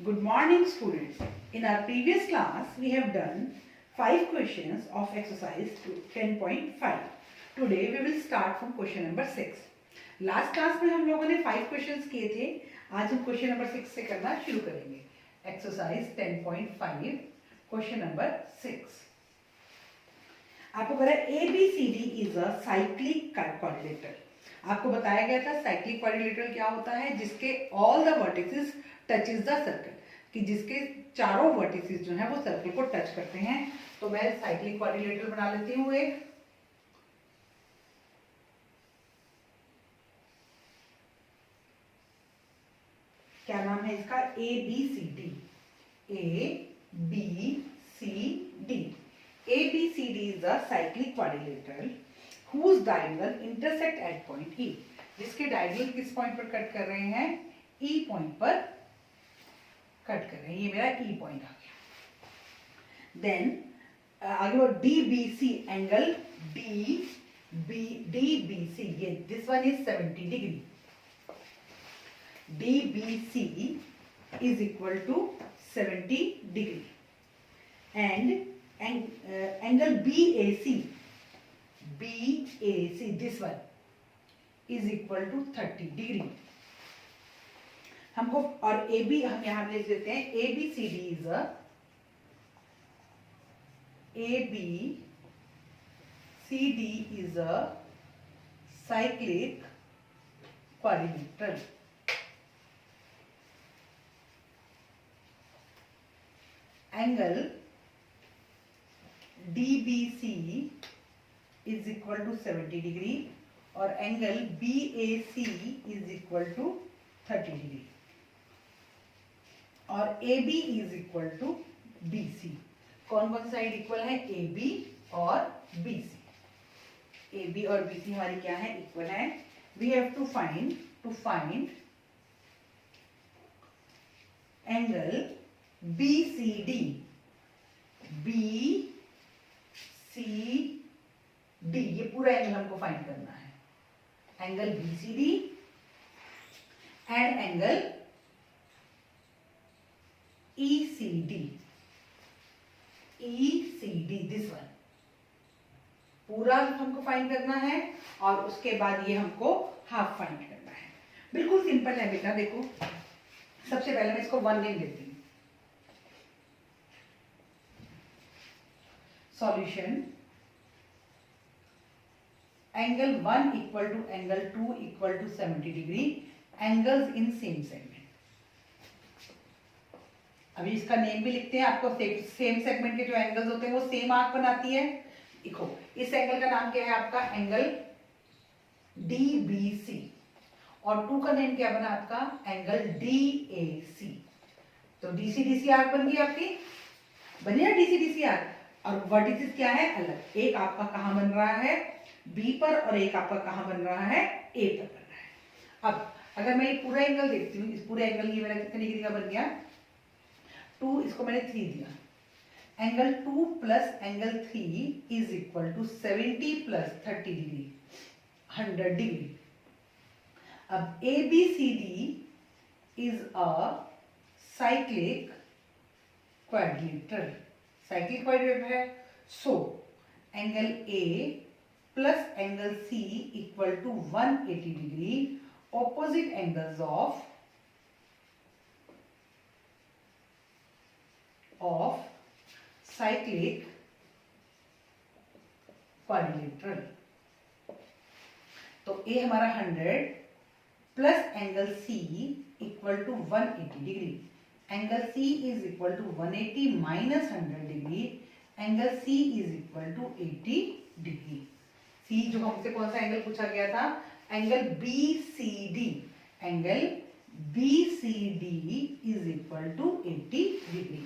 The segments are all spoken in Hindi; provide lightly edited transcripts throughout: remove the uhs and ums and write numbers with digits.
Good morning, students. In our previous class, we have done 5 questions of exercise 10.5. Today, we will start from question number 6. Last class में हम लोगों ने 5 questions किए थे. आज हम question number 6 से करना शुरू करेंगे. Exercise 10.5, question number 6. आपको पता है ABCD is a cyclic quadrilateral. आपको बताया गया था साइक्लिक क्वाड्रिलेटरल क्या होता है, जिसके all the vertices touches the circle, कि जिसके चारों वर्टिसेस जो है वो सर्कल को टच करते हैं. तो मैं साइक्लिक क्वाड्रिलेटरल बना लेती हूँ एक. क्या नाम है इसका? ABCD. ABCD. ABCD is a cyclic quadrilateral whose diagonal intersect at point E. जिसके डायगोनल किस पॉइंट पर कट कर रहे हैं? E पॉइंट पर कट कर रहे हैं. ये मेरा E पॉइंट आ गया. देन आगे वो DBC एंगल DBC, ये this one is 70 degree. DBC is equal to 70 degree and angle BAC, this one is equal to 30 degree. हमको और AB हम यहां लिख देते हैं. ABCD is a cyclic quadrilateral. Angle DBC is equal to 70 degree और angle BAC is equal to 30 degree और AB is equal to BC. कौन कौन सी साइड इक्वल है? AB और BC. AB और BC हमारी क्या है? इक्वल है. We have to find angle BCD. ये पूरा एंगल हमको फाइंड करना है. Angle BCD and angle ECD, this one पूरा हमको फाइंड करना है और उसके बाद ये हमको हाफ फाइंड करना है. बिल्कुल सिंपल है बेटा. देखो सबसे पहले मैं इसको 1 नेम देती हूँ. Solution. Angle 1 equal to angle 2 equal to 70 degree. Angles in same segment. अभी इसका नेम भी लिखते हैं. आपको सेम सेगमेंट के जो एंगल्स होते हैं वो सेम आर्क बनाती है. देखो इस एंगल का नाम क्या है आपका? एंगल DBC और 2 का नेम क्या बना आपका? Angle DAC. तो DC आर्क बन गई आपकी. बनी ना DC आर्क. और वर्टिसेस क्या है? अलग. एक आपका कहां बन रहा है? B पर और एक आपका कहां बन रहा है? A पर बन रहा है. अब अगर मैं ये पूरा एंगल देखती हूँ, इस पूरे एंगल ये मेरा कितने डिग्री का बन गया? 2. इसको मैंने 3 दिया. Angle 2 plus angle 3 is equal to 70 plus 30 degree, 100 degree. अब ABCD is a cyclic quadrilateral. Cyclic quadrilateral है. So angle A plus angle C equal to 180 degree. Opposite angles of cyclic quadrilateral. तो A हमारा 100 plus angle C equal to 180 degree. Angle C is equal to 180 minus 100 degree. Angle C is equal to 80 degree. C जो हमसे कौन सा एंगल पूछा गया था? Angle BCD. Angle BCD is equal to 80 degree.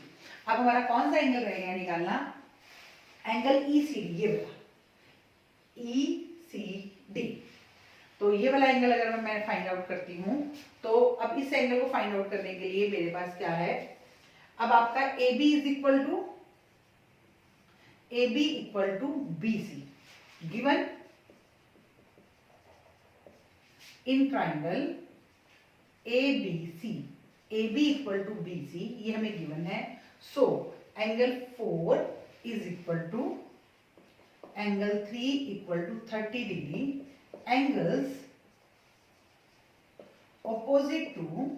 अब हमारा कौन सा एंगल रहेगा निकालना? Angle ECD. ये वाला ECD. तो ये वाला एंगल अगर मैं फाइंड आउट करती हूं तो अब इस एंगल को फाइंड आउट करने के लिए मेरे पास क्या है? अब आपका AB is equal to BC given in triangle ABC. A B equal to B C, ये हमें गिवन है। So angle 4 is equal to angle 3 equal to 30 degree, angles opposite to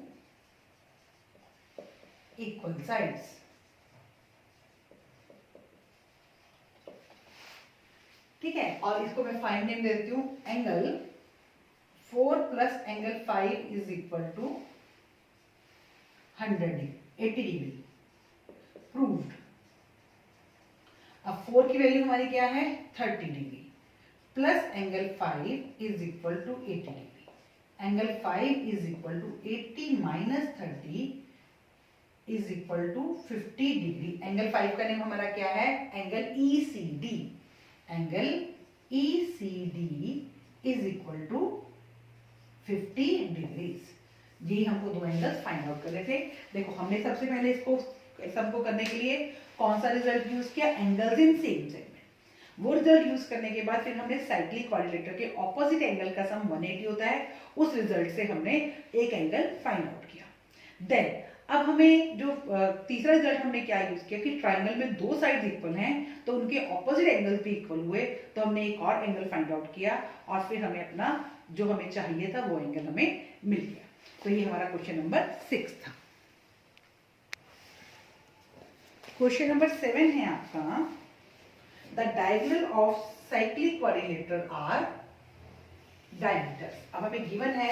equal sides. ठीक है, और इसको मैं 5 नेम देती हूं। Angle 4 plus angle 5 is equal to 100 degree, 80 degree proved. अब 4 की वैल्यू हमारी क्या है 30 degree, plus angle 5 is equal to 80 degree. Angle 5 is equal to 80 minus 30 is equal to 50 degree. Angle 5 का नेम हमारा क्या है, angle ECD। Angle ECD is equal to 50 degrees. ये हमको दो एंगल्स फाइंड आउट करने थे। देखो हमने सबसे पहले इसको सम को करने के लिए कौन सा रिजल्ट यूज किया, एंगल्स इन सेम सेगमेंट। वो रिजल्ट यूज करने के बाद फिर हमने साइक्लिक क्वाड्रिलेटरल के ऑपोजिट एंगल का सम 180 होता है, उस रिजल्ट से हमने एक एंगल फाइंड आउट किया। देन अब हमें जो तीसरा रिजल्ट हमने क्या यूज किया कि ट्राइंगल में दो साइड्स इक्वल हैं तो उनके ऑपोजिट एंगल भी इक्वल हुए, तो हमने एक और एंगल फाइंड आउट किया और फिर हमें अपना जो हमें चाहिए था वो एंगल हमें मिल गया। तो ये हमारा क्वेश्चन नंबर 6 था। क्वेश्चन नंबर 7 है आपका, the diagonal of cyclic quadrilateral are diameters. अब हमें गिवन है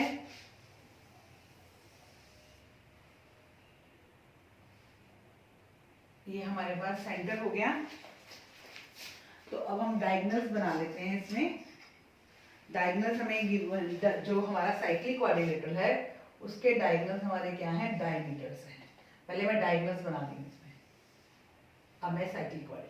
ये हमारे पास सेंटर हो गया, तो अब हम डायगोनल्स बना लेते हैं। इसमें डायगोनल्स हमें जो हमारा साइक्लिक क्वाड्रिलेटरल है उसके डायगोनल्स हमारे क्या हैं, डायमीटर्स हैं। पहले मैं डायगोनल्स बना दी इसमें, अब मैं साइक्लिक क्वाड्रिलेटरल।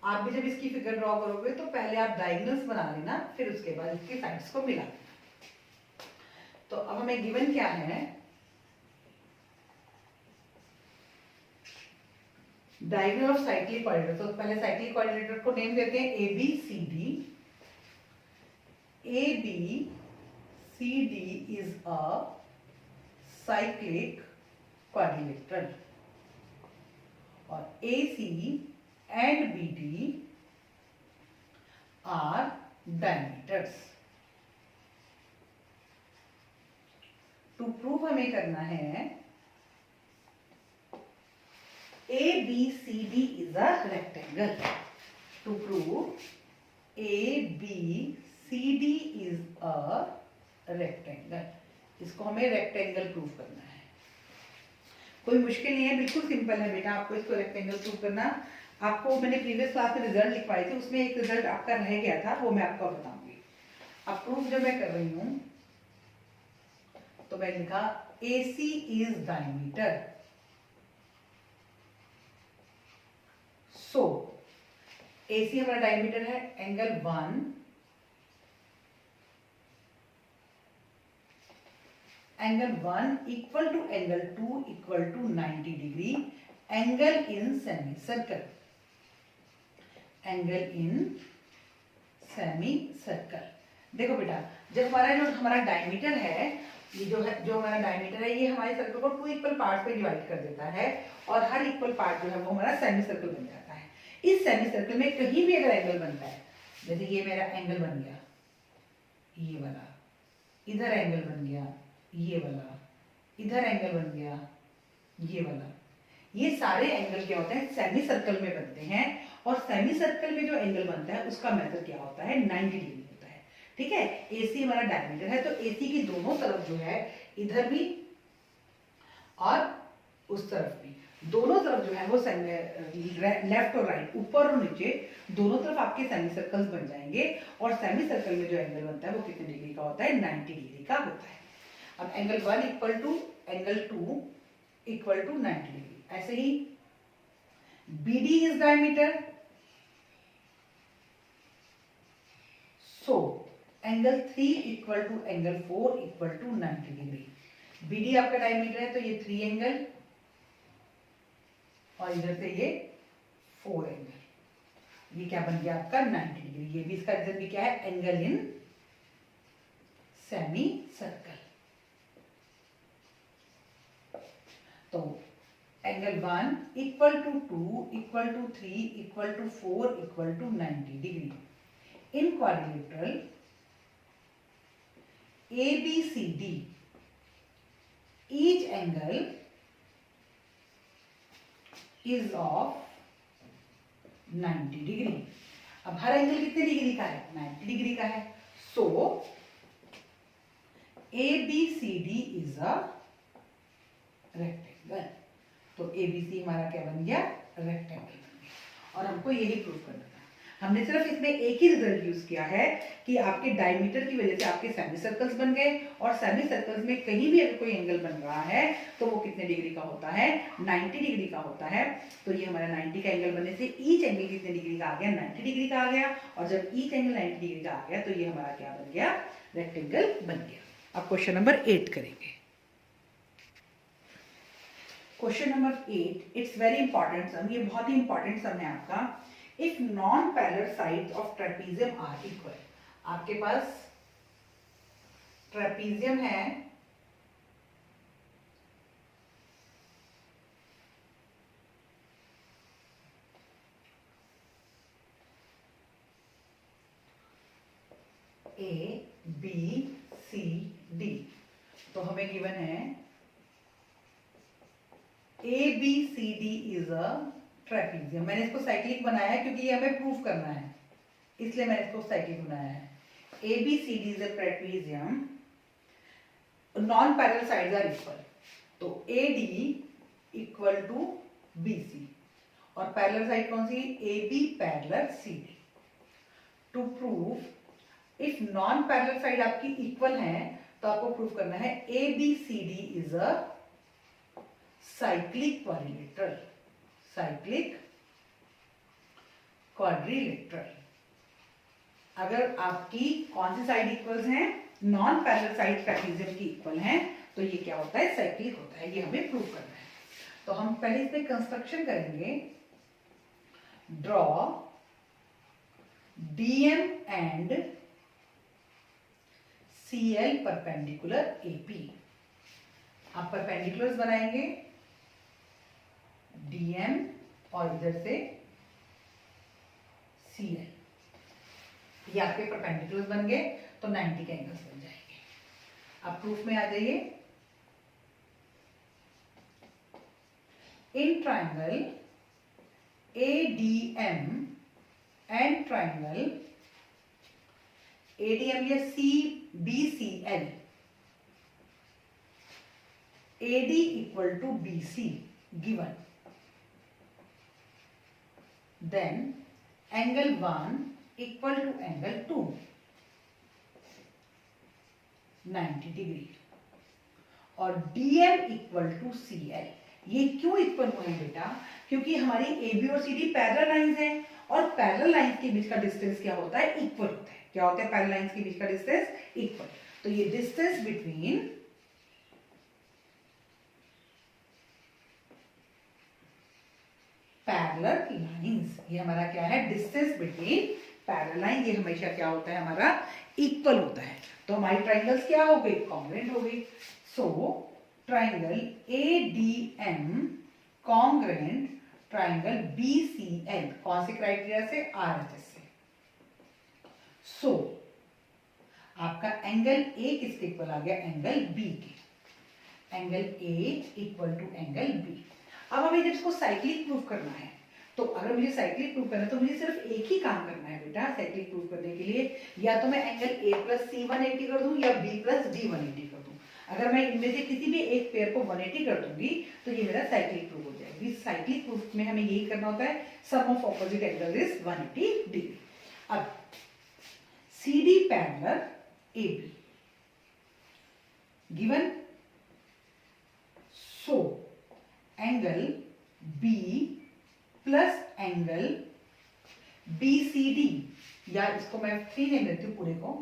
आप भी जब इसकी फिगर ड्रॉ करोगे तो पहले आप डायगोनल्स बना लेना, फिर उसके बाद इसकी साइड्स को मिला लेना। तो अब हमें गिवन क्या है, डायगोनल ऑफ साइक्लिक क्वाड्रिलेटरल। तो पहले साइक्लिक क्वाड्रिलेटरल को नेम देते हैं ABCD। ABCD is a cyclic quadrilateral और AC and BD are diameters। To prove हमें करना है ABCD is a rectangle। To prove ABCD is a rectangle, इसको हमें रेक्टेंगल प्रूव करना है। कोई मुश्किल नहीं है, बिल्कुल सिंपल है बेटा आपको इसको रेक्टेंगल प्रूव करना। आपको मैंने प्रीवियस क्लास में रिजल्ट लिखवाए थे, उसमें एक रिजल्ट आपका रह गया था, वो मैं आपको बताऊंगी। अब प्रूफ जब मैं कर रही हूं तो मैं लिखा AC is diameter. So AC हमारा डायमीटर है, angle 1 equal to angle 2 equal to 90 degree, angle in semi circle. Angle in semi circle. देखो बेटा जब हमारा डायमीटर है, ये जो हमारा डायमीटर है ये हमारे सर्कल को 2 इक्वल पार्ट्स में डिवाइड कर देता है और हर इक्वल पार्ट जो है वो हमारा सेमी सर्कल बन जाता है। इस सेमी सर्कल में कहीं भी अगर एंगल बनता है, जैसे ये मेरा एंगल बन गया ये वाला, इधर एंगल बन गया ये वाला, इधर एंगल बन गया ये वाला, ये सारे एंगल क्या होते हैं, सेमी सर्कल में बनते हैं। और सेमी सर्कल में जो एंगल बनता है उसका मेथड क्या होता है, 90 डिग्री होता है। ठीक है, AC हमारा डायमीटर है तो AC की दोनों तरफ जो है, इधर भी और उस तरफ भी, दोनों तरफ जो है वो लेफ्ट और राइट, ऊपर और नीचे दोनों तरफ आपके सेमी सर्कल्स बन जाएंगे। और सेमी सर्कल में जो एंगल बनता है वो कितने डिग्री का होता है, 90 डिग्री का होता है। अब angle 1 equal to angle 2 equal to 90 degree. ऐसे ही BD is diameter, so angle 3 equal to angle 4 equal to 90 degree. BD आपका डायमीटर है तो ये 3 एंगल और इधर से ये 4 एंगल, ये क्या बन गया आपका 90 डिग्री। ये भी इसका रीजन भी क्या है, एंगल इन सेमी सर्कल। तो angle 1 equal to 2 equal to 3 equal to 4 equal to 90 degree. In quadrilateral ABCD each angle is of 90 degree. अब हर एंगल कितने डिग्री का है, 90 डिग्री का है। सो ABCD इज अ रेक्टेंगल। तो ABC हमारा क्या बन गया, रेक्टेंगल बन गया। और हमको यही प्रूव करना था। हमने सिर्फ इसमें एक ही रिजल्ट यूज किया है कि आपके डायमीटर की वजह से आपके सेमी सर्कल्स बन गए, और सेमी सर्कल्स में कहीं भी अगर कोई एंगल बन रहा है तो वो कितने डिग्री का होता है, 90 डिग्री का होता है। तो ये हमारा 90 का एंगल बनने से ईच एंगल कितने डिग्री का आ गया, 90 डिग्री का आ गया। और जब ईच एंगल 90 डिग्री का आ गया तो ये हमारा क्या बन गया, रेक्टेंगल बन गया। अब क्वेश्चन नंबर 8 करेंगे। Question number 8, it's very important sum, ये बहुत ही इंपॉर्टेंट सम है आपका। If non parallel sides of trapezium are equal, आपके पास ट्रेपीजियम है, ए बी सी डी। तो हमें गिवन है A B C D is a trapezium. मैंने इसको साइक्लिक बनाया है क्योंकि ये हमें प्रूव करना है, इसलिए मैंने इसको साइक्लिक बनाया है। A B C D is a trapezium, non parallel sides are equal. तो A D equal to B C, और पैरेलल साइड कौन सी, A B parallel C D. To prove if non parallel side आपकी इक्वल है तो आपको प्रूव करना है A B C D is a cyclic quadrilateral, cyclic quadrilateral. अगर आपकी कौन सी साइड इक्वल्स हैं, नॉन पैरेलल साइड ट्रेपीजियम की इक्वल हैं, तो ये क्या होता है, साइक्लिक होता है। ये हमें प्रूव करना है। तो हम पहले इसमें कंस्ट्रक्शन करेंगे। Draw DM and CL perpendicular AP. आप परपेंडिकुलर्स बनाएंगे, डीएम और इधर से सीएल, ये आपके परपेंडिकुलर्स बन गए, तो 90 के एंगल्स बन जाएंगे। अब प्रूफ में आ जाइए। In triangle ADM and triangle ADM या CBCL, AD equal to BC given, then angle 1 equal to angle 2 90 degree, और DM इक्वल टू CL। ये क्यों इक्वल हुए हैं बेटा, क्योंकि हमारी AB और CD पैरेलल लाइंस हैं, और पैरेलल लाइंस के बीच का डिस्टेंस क्या होता है, इक्वल होता है। क्या होता है, पैरेलल लाइंस के बीच का डिस्टेंस इक्वल। तो ये डिस्टेंस बिटवीन पैरेलल लाइंस, ये हमारा क्या है, डिस्टेंस बिटवीन पैरेलल लाइन, ये हमेशा क्या होता है, हमारा इक्वल होता है। तो हमारी ट्राइंगल्स क्या हो गई, कॉन्ग्रुएंट हो गई। सो triangle ADM congruent triangle BCL, कौन से क्राइटेरिया से, RHS से। सो आपका एंगल A किसके इक्वल आ गया, एंगल B के। Angle A equal to angle B। अब हमें जब इसको साइक्लिक प्रूफ करना है, तो अगर मुझे साइक्लिक प्रूफ करना है तो मुझे सिर्फ एक ही काम करना है बेटा साइक्लिक प्रूफ करने के लिए, या तो मैं एंगल A प्लस C 180 कर दूं, या B प्लस D 180 कर दूं। अगर मैं इनमें से किसी भी एक पेयर को 180 कर दूंगी तो ये मेरा साइक्लिक प्रूफ हो जाएगी। साइक्लिक प्रूफ में हमें यही करना होता है, sum of opposite angle is 180 degree. अब CD parallel AB given, so angle B plus angle BCD, या इसको मैं 3 ले लेती हूं पूरे को,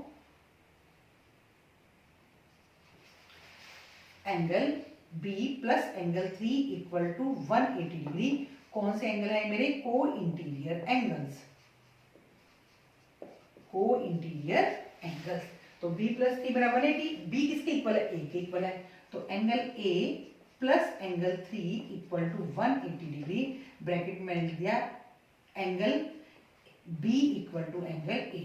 angle B plus angle 3 equal to 180 degree, कौन से एंगल है मेरे? Co interior angles, co interior angles. तो b प्लस थ्री बराबर है b किसके इक्वल है? a के इक्वल है। तो angle a plus angle 3 equal to 180 degree, bracket में लिख दिया angle b equal to angle a।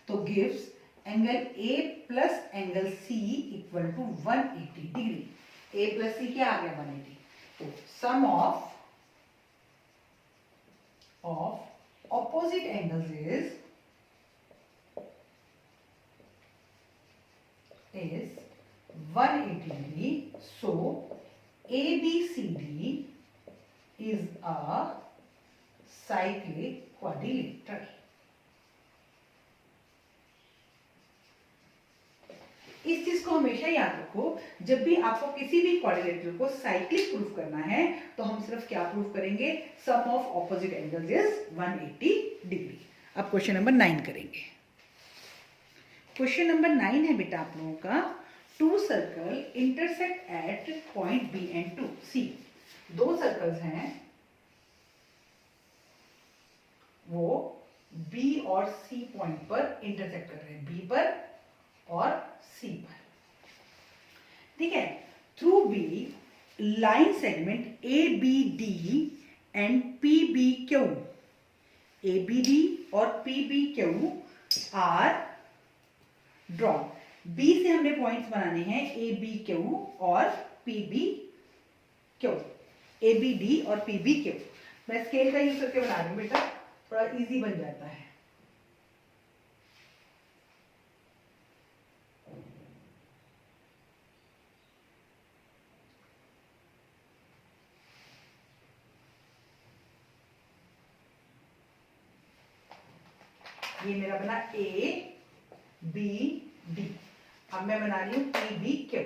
तो gives angle a plus angle c equal to 180 degree. a plus c क्या आ गया? 180। तो sum of opposite angles is 180 degree. So ABCD is a cyclic quadrilateral. इस चीज को हमेशा याद रखो, जब भी आपको किसी भी क्वाड्रिलेटरल को साइक्लिक प्रूफ करना है तो हम सिर्फ क्या प्रूफ करेंगे? Sum of opposite angles is 180 degree. अब क्वेश्चन नंबर 9 करेंगे। क्वेश्चन नंबर 9 है बेटा आप लोगों का, two circle intersect at point B and to C. दो सर्कल्स हैं, वो बी और सी पॉइंट पर इंटरसेक्ट कर रहे हैं, बी पर और सी पर, ठीक है। Through B line segment A B D and P B Q, A B D और P B Q are draw. B से हमने पॉइंट्स बनाने हैं ए बी क्यू और P B Q, A B D और पी बी क्यू। मैं स्केल का यूज करके बना रही हूं बेटा, थोड़ा इजी बन जाता है। ये मेरा बना ए बी डी। अब मैं बना रही हूं पी बी क्यू।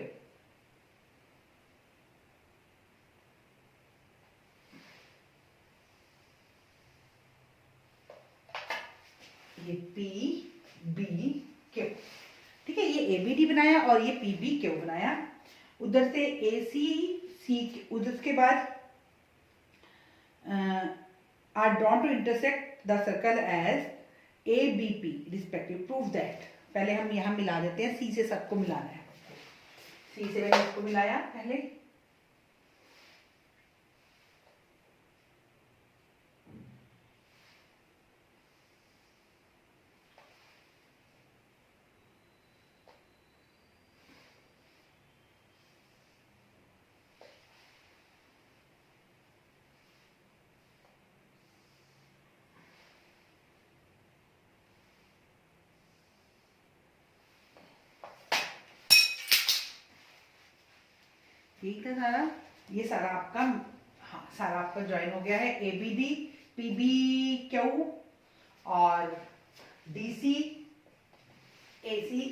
ये पी बी क्यू, ठीक है। ये ए बी डी बनाया और ये पी बी क्यू बनाया। उधर से ए सी सी, उधर के बाद are drawn to intersect the circle as A B P respective. Prove that. पहले हम यहां मिला देते हैं, सी से सबको मिलाना है। सी से मैंने इसको मिलाया पहले, ठीक है सारा। ये सारा आपका, हाँ सारा आपका ज्वाइन हो गया है। A B D, P B Q और डी सी, ए सी।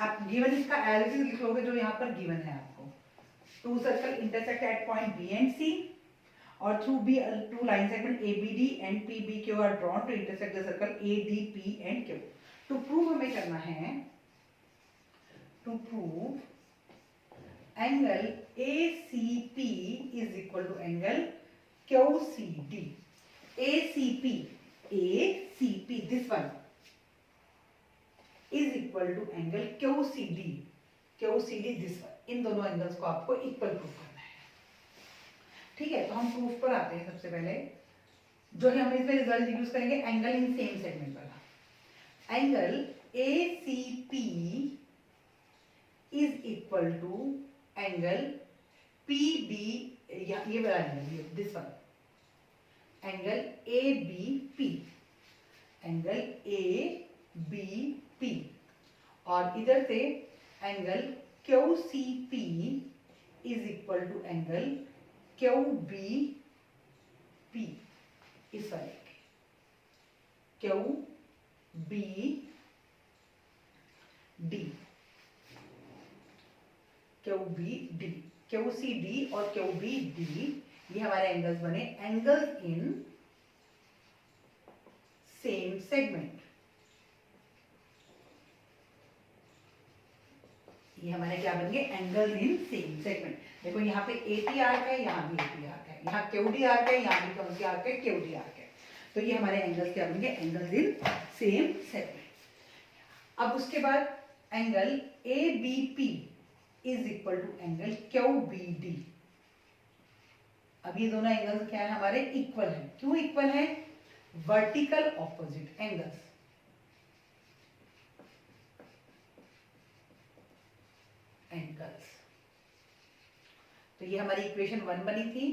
आप गिवन इसका एनालिसिस लिख लोगे जो यहाँ पर गिवन है आपको। Two circle intersect at point B and C और through B two line segment A B D and P B Q are drawn to intersect the circle A D P and Q. To prove हमें करना है, to prove angle ACP is equal to angle QCD. ACP, this one is equal to angle QCD, this one. इन दोनों एंगल्स को आपको इक्वल प्रूफ करना है, ठीक है। तो हम प्रूफ पर आते हैं। सबसे पहले जो है हम इसमें रिजल्ट यूज करेंगे एंगल इन सेम सेगमेंट वाला। Angle ACP is equal to angle P B, ये वाला angle, this one, angle A B P, angle A B P. और इधर से angle Q C P is equal to angle Q B P, इस वाले Q B D, Q B D, Q C D और क्यू बी डी, ये हमारे एंगल्स बने, एंगल्स इन सेम सेगमेंट। ये हमारे क्या बन गए एंगल इन सेम सेगमेंट। देखो यहाँ पे एपी आर्क है, यहाँ भी एपी आर्क है, यहाँ क्यूडी आर्क है, यहाँ भी कौन सी आर्क है क्यूडी आर्क है। तो ये हमारे एंगल्स क्या बन गए एंगल्स इन सेम सेगमेंट। अब उसके बाद angle A B P is equal to angle Q B D. अब ये दोनों एंगल्स क्या है हमारे इक्वल है। क्यों इक्वल है? Vertical opposite angles. तो ये हमारी इक्वेशन 1 बनी थी,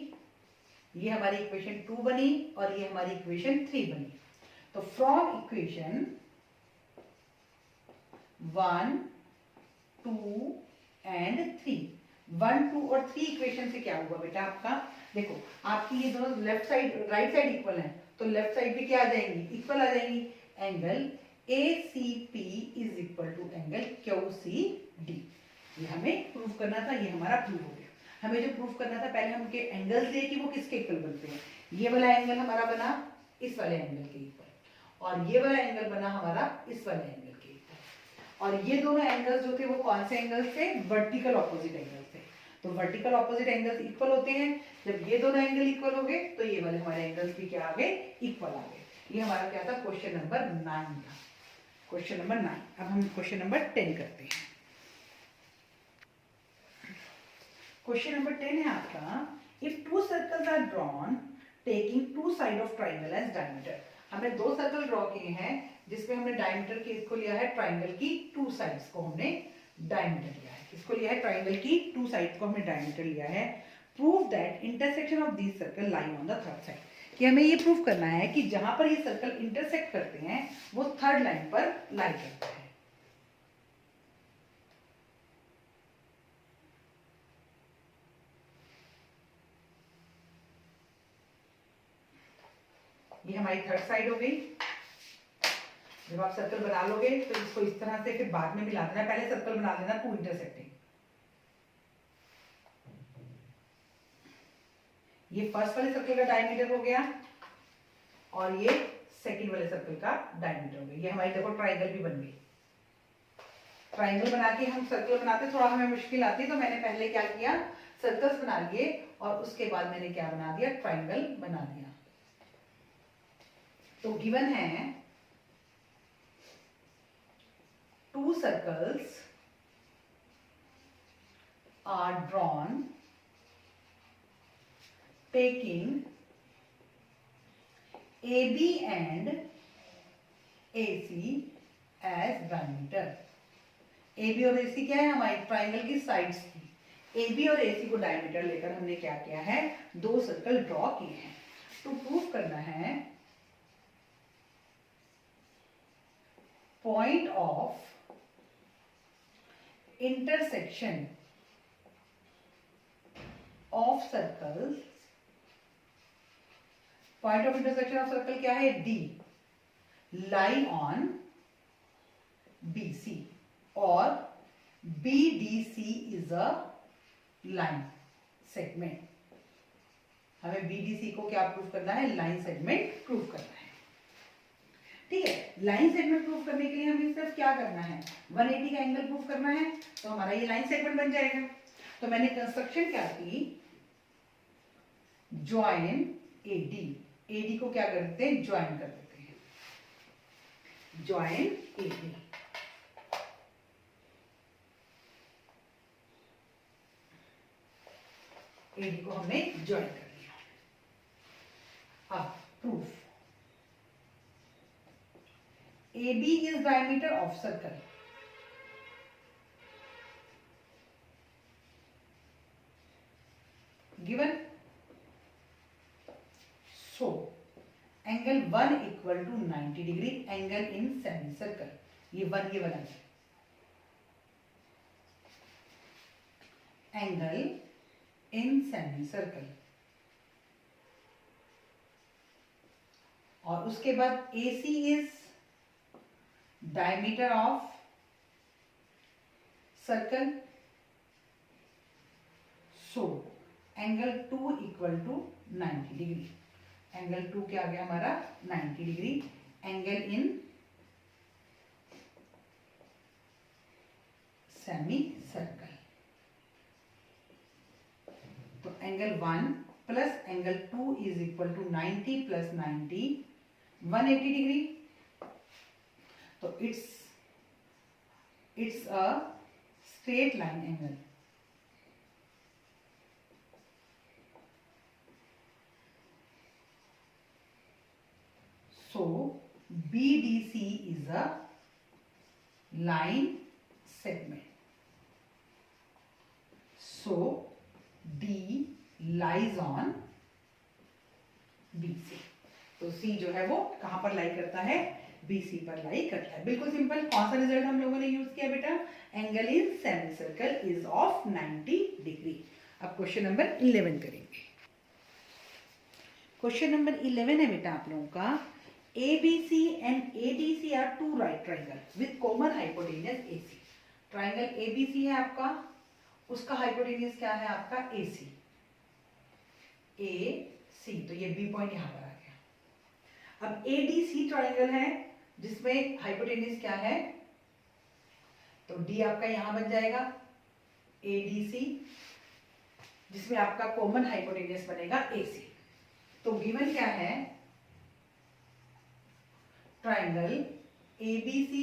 ये हमारी इक्वेशन 2 बनी और ये हमारी इक्वेशन 3 बनी। तो फ्रॉम इक्वेशन 1, 2 एंड 3, 1, 2 और 3 इक्वेशन से क्या हुआ बेटा आपका? देखो आपकी ये दोनों left side right side equal है, तो लेफ्ट साइड भी क्या आ जाएंगी इक्वल आ जाएंगी। Angle ACP is equal to angle QCD। ये हमें प्रूव करना था, ये हमारा प्रूव हो गया। हमें जो प्रूव करना था पहले हम के एंगल्स लिए कि वो किसके इक्वल बनते हैं। ये वाला एंगल हमारा बना इस वाले एंगल के इक्वल और ये वाला एंगल बना हमारा इस वाले एंगल के इक्वल। और ये दोनों एंगल्स जो थे वो कौन से एंगल्स थे? वर्टिकल ऑपोजिट एंगल्स थे। तो वर्टिकल ऑपोजिट एंगल्स इक्वल होते हैं। जब ये दोनों एंगल इक्वल हो गए तो ये वाले हमारे एंगल्स भी क्या आ गए इक्वल आ गए। ये हमारा क्या था क्वेश्चन नंबर 9 था, क्वेश्चन नंबर 9। अब हम क्वेश्चन नंबर 10 करते हैं। क्वेश्चन नंबर 10 है आपका, if two circles are drawn taking two side of triangle as diameter. हमने दो सर्कल ड्रॉ किए हैं जिसमें हमने डायमीटर के इसको लिया है ट्राइंगल की टू साइड्स को हमने डायमीटर लिया है। इसको लिया है ट्राइंगल की टू साइड्स को हमने डायमीटर लिया है। Prove that intersection of this circle lie on the third side. कि हमें ये प्रूव करना है कि जहां पर ये सर्कल इंटरसेक्ट करते हैं वो थर्ड लाइन पर लाई करते हैं। ये हमारी थर्ड साइड हो गई। जब आप सर्कल बना लोगे तो इसको इस तरह से फिर बाद में मिला देना, पहले सर्कल बना लेना टू इंटरसेक्टिंग। ये फर्स्ट वाले सर्कल का डायमीटर हो गया और ये सेकंड वाले सर्कल का डायमीटर हो गया। ये हमारी देखो ट्राइंगल भी बन गई। ट्राइंगल बना के हम सर्कल बनाते थोड़ा हमें मुश्किल आती है, तो मैंने पहले क्या किया सर्कल्स बना लिए और उसके बाद मैंने क्या बना दिया ट्राइंगल बना दिया। तो गिवन है two circles are drawn taking AB and AC as diameter। AB और AC क्या है हमारी ट्राइंगल की साइड्स थी। AB और AC को डायमीटर लेकर हमने क्या किया है दो सर्कल ड्रॉ किए हैं। तो प्रूफ करना है point of intersection of circles. Point of intersection of circle क्या है D, लाई ऑन BC और BDC is a line segment. हमें BDC को क्या प्रूफ करना है लाइन सेगमेंट प्रूफ करना है। ठीक है, लाइन सेगमेंट प्रूफ करने के लिए हमें सिर्फ क्या करना है 180 का एंगल प्रूफ करना है, तो हमारा ये लाइन सेगमेंट बन जाएगा। तो मैंने कंस्ट्रक्शन क्या की ज्वाइन AD को क्या कर देते हैं ज्वाइन कर देते हैं, ज्वाइन AD। AD को हमने ज्वाइन कर दिया। अब proof AB is diameter of circle. Given so angle 1 equal to 90 degree angle in semi circle. ये 1 ये वाला एंगल इन सेमी सर्कल। और उसके बाद AC is diameter of circle. So angle 2 equal to 90 degree. Angle 2 क्या आ गया हमारा 90 degree angle in semi circle. तो angle 1 plus angle 2 is equal to 90 plus 90 180 degree. तो it's a straight line angle. So BDC is a line segment. So D lies on BC. तो C जो है वो कहां पर लाई करता है? BC पर लाई करता है। बिल्कुल सिंपल। कौन सा रिजल्ट हम लोगों ने यूज किया बेटा? Angle in semi circle is of 90 degree. अब क्वेश्चन नंबर 11 करेंगे। क्वेश्चन नंबर 11 है बेटा आप लोगों का, ABC and ADC are two right triangle with common hypotenuse AC। Triangle ABC है आपका, उसका हाइपोटेन्यूज क्या है आपका? AC। AC तो ये B पॉइंट यहां पर आ गया। अब ADC ट्राइंगल है जिसमें हाइपोटेन्यूज क्या है? तो D आपका यहां बन जाएगा ADC, जिसमें आपका कॉमन हाइपोटेन्यूज बनेगा AC। तो गिवन क्या है? Triangle ABC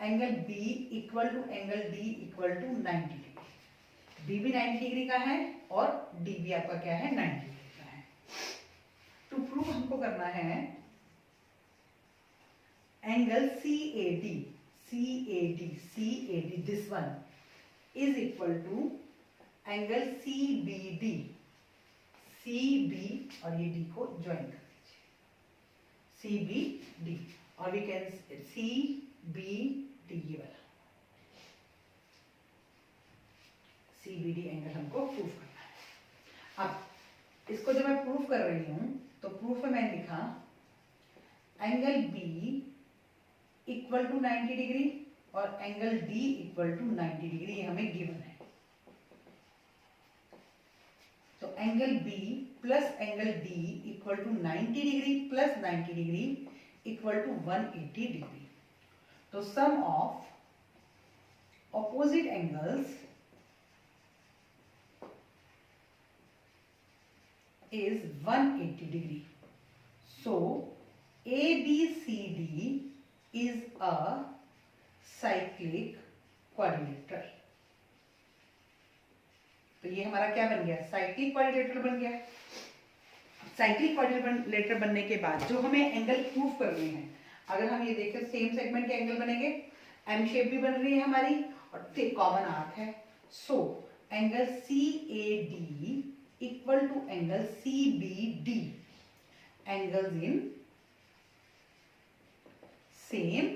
angle B equal to angle D equal to 90 degree. B भी 90 डिग्री का है और D भी आपका क्या है? 90 डिग्री का है। टू प्रूव हमको करना है angle CAD this one is equal to angle CBD। CB और ये D को ज्वाइन कर CBD और वी कैन CBD ये वाला CBD एंगल हमको प्रूव करना है। अब इसको जब मैं प्रूव कर रही हूं तो प्रूफ में मैंने लिखा angle B equal to 90 degree और angle D equal to 90 degree, ये हमें गिवन है। तो angle B plus angle D equal to 90 degree plus 90 degree equal to 180 degree. तो sum of opposite angles is 180 degree. So ABCD is a cyclic quadrilateral. तो ये हमारा क्या बन गया? साइक्लिक क्वाड्रिलेटरल बन गया। साइक्लिक क्वाड्रिलेटरल बनने के बाद जो हमें एंगल प्रूफ करने हैं, अगर हम ये देखें सेम सेगमेंट के एंगल बनेंगे, एम शेप भी बन रही है हमारी और कॉमन आर्क है। So angle CAD equal to angle CBD, angles in same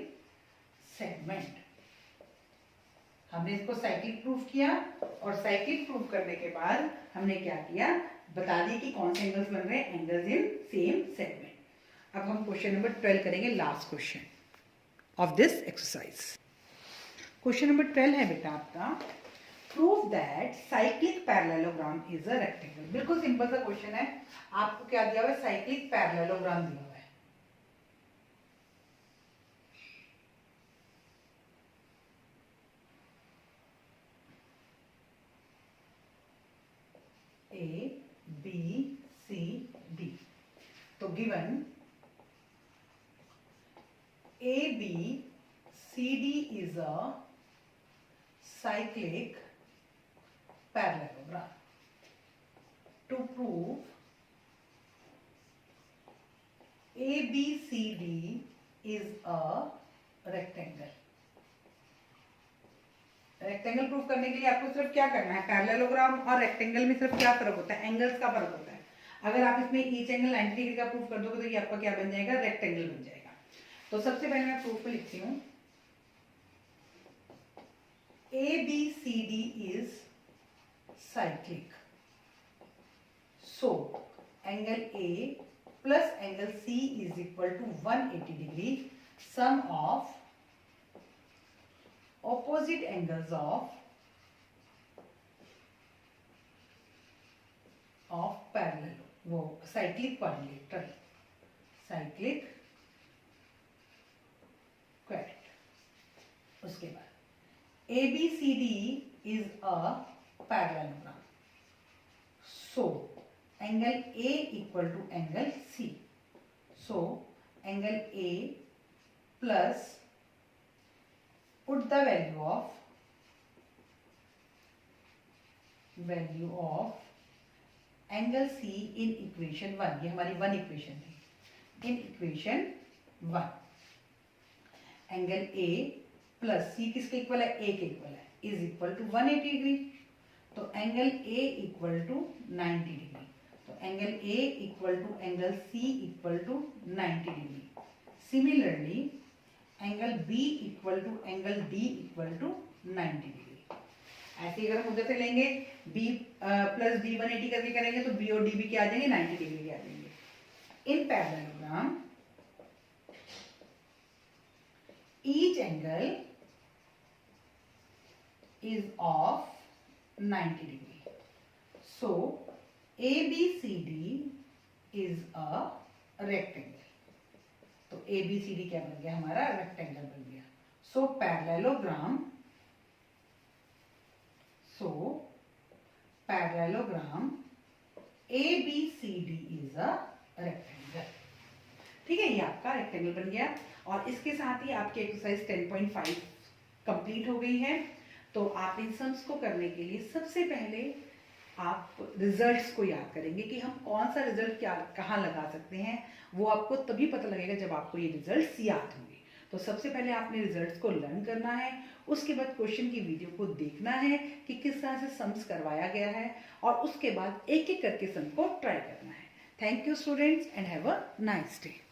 segment. हमने इसको साइक्लिक प्रूफ किया और साइक्लिक प्रूफ करने के बाद हमने क्या किया? बता दिया कि कौन से एंगल्स बन रहे हैं, एंगल्स इन सेम सेगमेंट। अब हम क्वेश्चन नंबर 12 करेंगे, last question of this exercise. Question number 12 है बेटा आपका, prove that cyclic parallelogram is a rectangle. बिल्कुल सिंपल सा क्वेश्चन है। आपको क्या दिया हुआ है? साइक्लिक पैरेललोग्राम दिया हुआ है। A B C D। तो given AB CD is a cyclic parallelogram. To prove ABCD is a rectangle. Rectangle proof करने के लिए आपको सिर्फ क्या करना है? पैरेललोग्राम और रेक्टेंगल में सिर्फ क्या फर्क होता है? एंगल्स का फर्क होता है। अगर आप इसमें ईच एंगल 90 डिग्री का प्रूफ कर दोगे तो ये आपका क्या बन जाएगा? रेक्टेंगल बन जाएगा। तो सबसे पहले मैं प्रूफ में लिखती हूँ ABCD is cyclic. So angle A plus angle C is equal to 180 degree. Sum of opposite angles of parallel, वो cyclic quadrilateral, cyclic quadrilateral। उसके बाद ABCD is a parallelogram. So angle A equal to angle C. So angle A plus, put the value of angle C in equation 1. ये हमारी 1 इक्वेशन थी. In equation 1 angle A plus C किसके इक्वल है? A के इक्वल है, इज इक्वल टू 180 डिग्री. तो angle A equal to 90 degree. तो angle A equal to angle C equal to 90 degree. Similarly angle B equal to angle D equal to 90 degree. ऐसे अगर हम उधर से लेंगे B प्लस D 180 करके करेंगे तो B और D भी क्या आ जाएंगे? 90 डिग्री के आ जाएंगे. इन parallelogram each angle is of 90 degree. So ABCD is a rectangle. तो ABCD क्या बन गया? हमारा रेक्टेंगल बन गया. So parallelogram ABCD is a rectangle. ठीक है, ये आपका रेक्टेंगल बन गया. और इसके साथ ही आपकी एक्सरसाइज 10.5 कंप्लीट हो गई है. तो आप इन सम्स को करने के लिए सबसे पहले आप रिजल्ट्स को याद करेंगे कि हम कौन सा रिजल्ट क्या कहाँ लगा सकते हैं. वो आपको तभी पता लगेगा जब आपको ये रिजल्ट्स याद होंगे. तो सबसे पहले आपने रिजल्ट्स को लर्न करना है. उसके बाद क्वेश्चन की वीडियो को देखना है कि किस तरह से सम्स करवाया गया है, और उसके बाद एक एक करके सम को ट्राई करना है. Thank you students and have a nice day.